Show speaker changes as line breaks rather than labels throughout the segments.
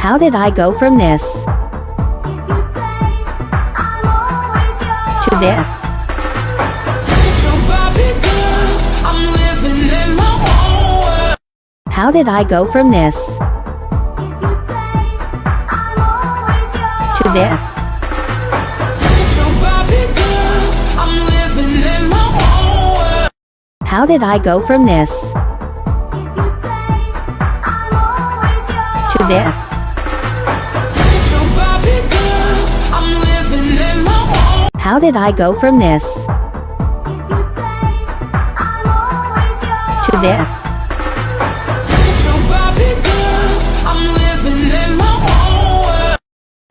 How did I go from this to this? How did I go from this to this? How did I go from this to this? How did I go from this to this?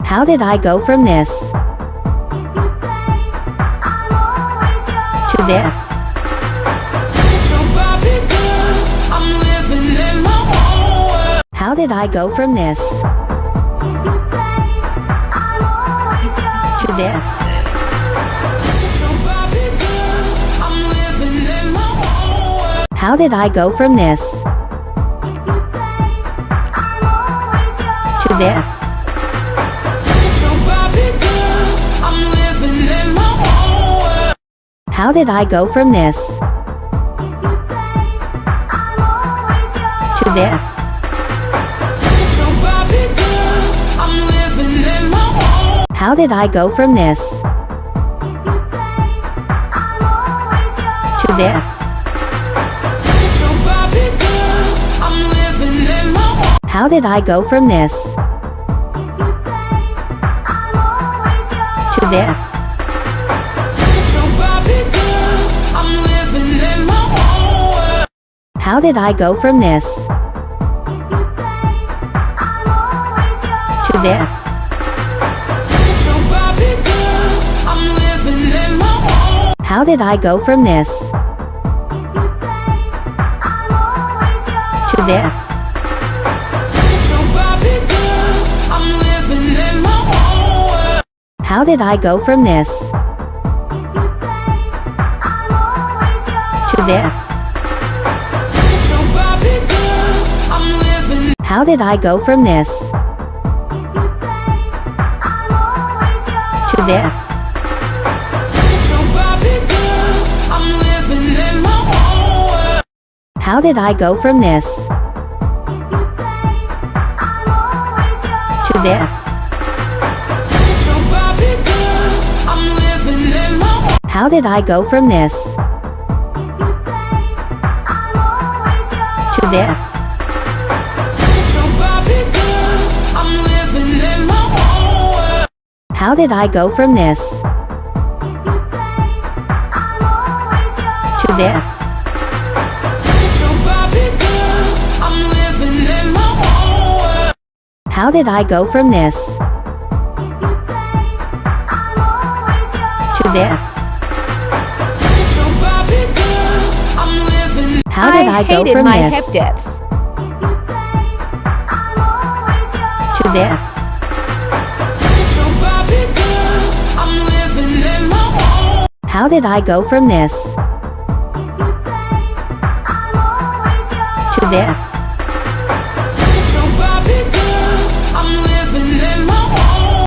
How did I go from this to this? How did I go from this to this? How did I go from this to this? How did I go from this to this? How did I go from this to this? How did I go from this to this? How did I go from this to this? How did I go from this to this? How did I go from this to this? How did I go from this to this? How did I go from this to this? How did I go from this to this? How did I go from this to this? How did I go from this to this? How did I go from
my
this
hip dips
to this? How did I go from this to this?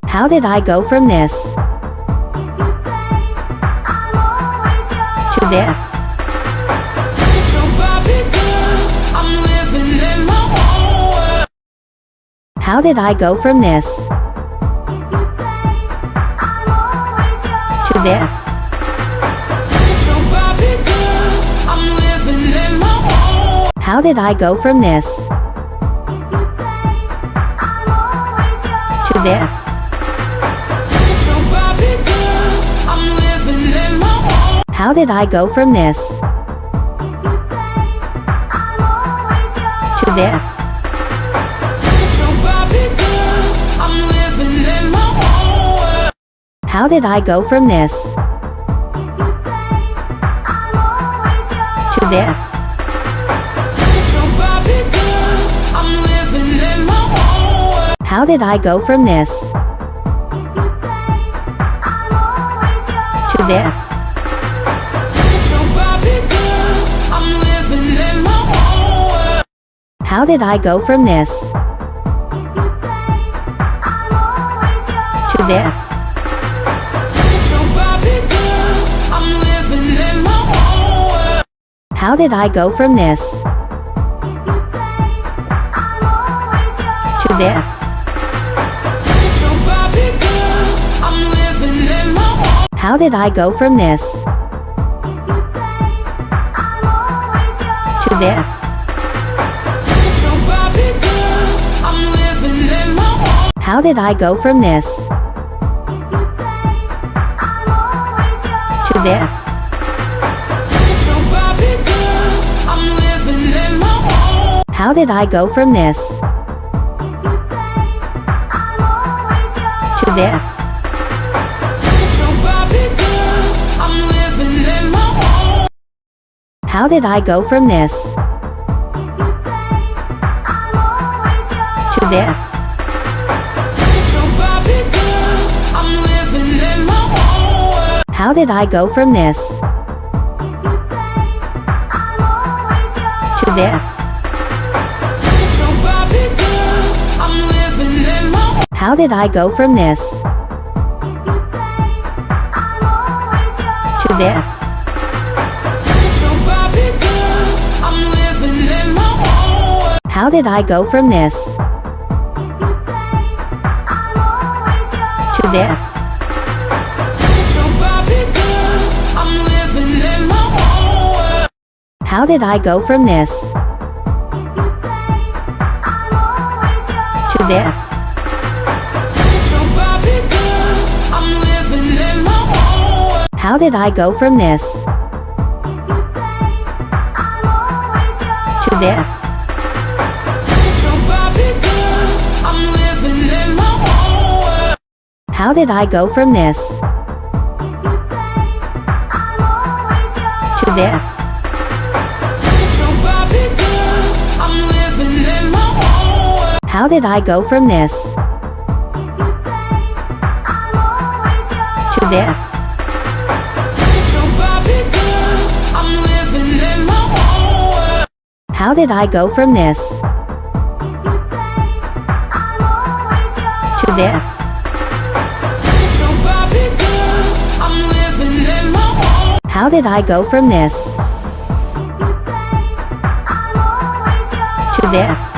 How did I go from this to this? How did I go from this to this? How did I go from this to this? How did I go from this to this? How did I go from this to this? How did I go from this to this? How did I go from this this.
I'm living in my own world.
How did I go from this to this?
I'm living in my own.
How did I go from this to this?
I'm living in my own.
How did I go from this to this?
I'm living in my own.
How did I go from this to this?
I'm living in my own.
How did I go from this to this?
I'm living in my own world.
How did I go from this to this?
I'm living in my own.
How did I go from this to this?
I'm living in my own world.
How did I go from this to this?
I'm living in my own world.
How did I go from this to this?
I'm living in my own world.
How did I go from this to this?
I'm living in my own world.
How did I go from this to this?
I'm living in my own world.
How did I go from this to this?
I'm living in my own world.
How did I go from this to this?
I'm living in my own.
How did I go from this to this?